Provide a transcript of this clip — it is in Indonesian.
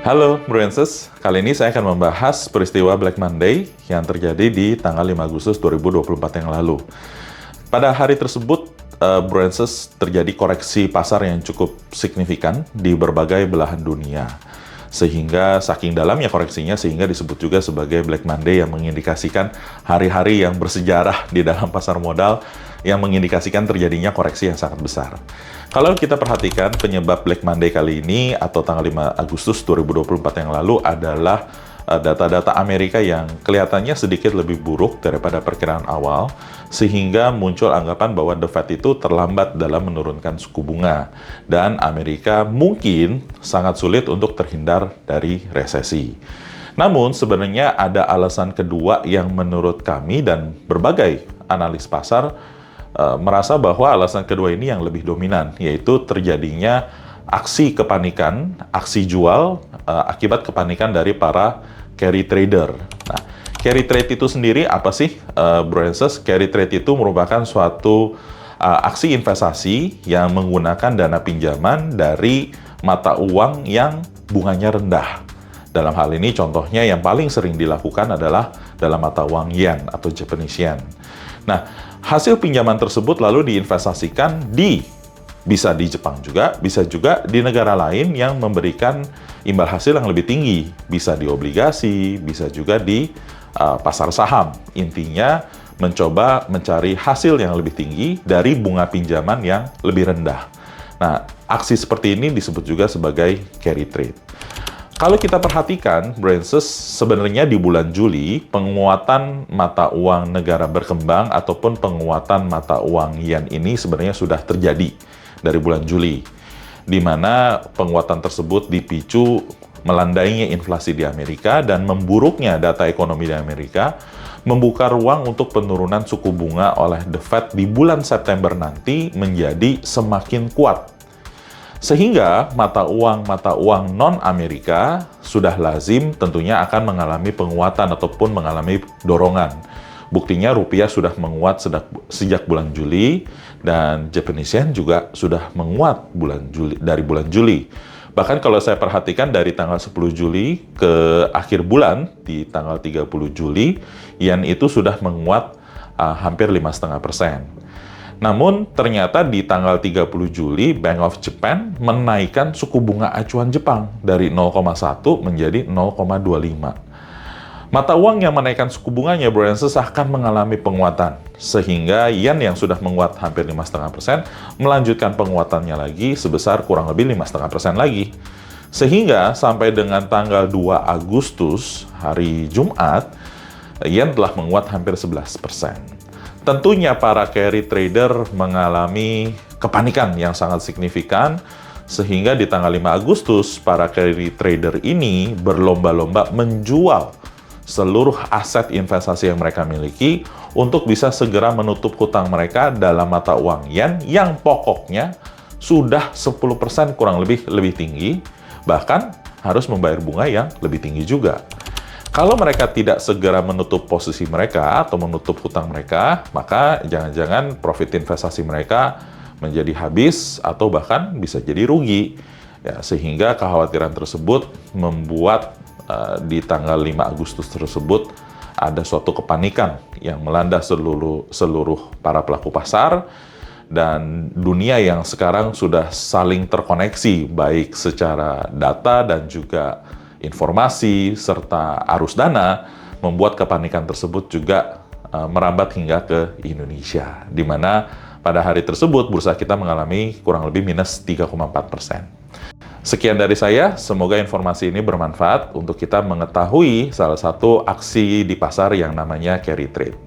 Halo Bruenses, kali ini saya akan membahas peristiwa Black Monday yang terjadi di tanggal 5 Agustus 2024 yang lalu. Pada hari tersebut, Bruenses terjadi koreksi pasar yang cukup signifikan di berbagai belahan dunia. Sehingga saking dalamnya koreksinya, sehingga disebut juga sebagai Black Monday yang mengindikasikan hari-hari yang bersejarah di dalam pasar modal yang mengindikasikan terjadinya koreksi yang sangat besar. Kalau kita perhatikan penyebab Black Monday kali ini atau tanggal 5 Agustus 2024 yang lalu adalah data-data Amerika yang kelihatannya sedikit lebih buruk daripada perkiraan awal, sehingga muncul anggapan bahwa The Fed itu terlambat dalam menurunkan suku bunga, dan Amerika mungkin sangat sulit untuk terhindar dari resesi. Namun sebenarnya ada alasan kedua yang menurut kami dan berbagai analis pasar merasa bahwa alasan kedua ini yang lebih dominan, yaitu terjadinya aksi kepanikan, aksi jual akibat kepanikan dari para carry trader. Nah, carry trade itu sendiri apa sih, Bruenses? Carry trade itu merupakan suatu aksi investasi yang menggunakan dana pinjaman dari mata uang yang bunganya rendah. Dalam hal ini contohnya yang paling sering dilakukan adalah dalam mata uang yen atau Japanese yen. Nah, hasil pinjaman tersebut lalu diinvestasikan bisa di Jepang juga, bisa juga di negara lain yang memberikan imbal hasil yang lebih tinggi. Bisa di obligasi, bisa juga di pasar saham. Intinya mencoba mencari hasil yang lebih tinggi dari bunga pinjaman yang lebih rendah. Nah, aksi seperti ini disebut juga sebagai carry trade. Kalau kita perhatikan, Bruenses, sebenarnya di bulan Juli, penguatan mata uang negara berkembang ataupun penguatan mata uang yen ini sebenarnya sudah terjadi dari bulan Juli, di mana penguatan tersebut dipicu melandainya inflasi di Amerika dan memburuknya data ekonomi di Amerika, membuka ruang untuk penurunan suku bunga oleh The Fed di bulan September nanti menjadi semakin kuat. Sehingga mata uang non-Amerika sudah lazim tentunya akan mengalami penguatan ataupun mengalami dorongan. Buktinya rupiah sudah menguat sejak bulan Juli, dan Japanese yen juga sudah menguat dari bulan Juli. Bahkan kalau saya perhatikan dari tanggal 10 Juli ke akhir bulan, di tanggal 30 Juli, yen itu sudah menguat hampir 5,5%. Namun, ternyata di tanggal 30 Juli, Bank of Japan menaikkan suku bunga acuan Jepang dari 0,1 menjadi 0,25. Mata uang yang menaikkan suku bunganya, Bruenses, akan mengalami penguatan. Sehingga yen yang sudah menguat hampir 5,5% melanjutkan penguatannya lagi sebesar kurang lebih 5,5% lagi. Sehingga sampai dengan tanggal 2 Agustus, hari Jumat, yen telah menguat hampir 11%. Tentunya para carry trader mengalami kepanikan yang sangat signifikan, sehingga di tanggal 5 Agustus, para carry trader ini berlomba-lomba menjual seluruh aset investasi yang mereka miliki untuk bisa segera menutup hutang mereka dalam mata uang yen yang pokoknya sudah 10% kurang lebih tinggi, bahkan harus membayar bunga yang lebih tinggi juga. Kalau mereka tidak segera menutup posisi mereka atau menutup hutang mereka, maka jangan-jangan profit investasi mereka menjadi habis atau bahkan bisa jadi rugi. Ya, sehingga kekhawatiran tersebut membuat di tanggal 5 Agustus tersebut ada suatu kepanikan yang melanda seluruh para pelaku pasar, dan dunia yang sekarang sudah saling terkoneksi baik secara data dan juga informasi serta arus dana, membuat kepanikan tersebut juga merambat hingga ke Indonesia, di mana pada hari tersebut bursa kita mengalami kurang lebih minus 3,4%. Sekian dari saya, semoga informasi ini bermanfaat untuk kita mengetahui salah satu aksi di pasar yang namanya carry trade.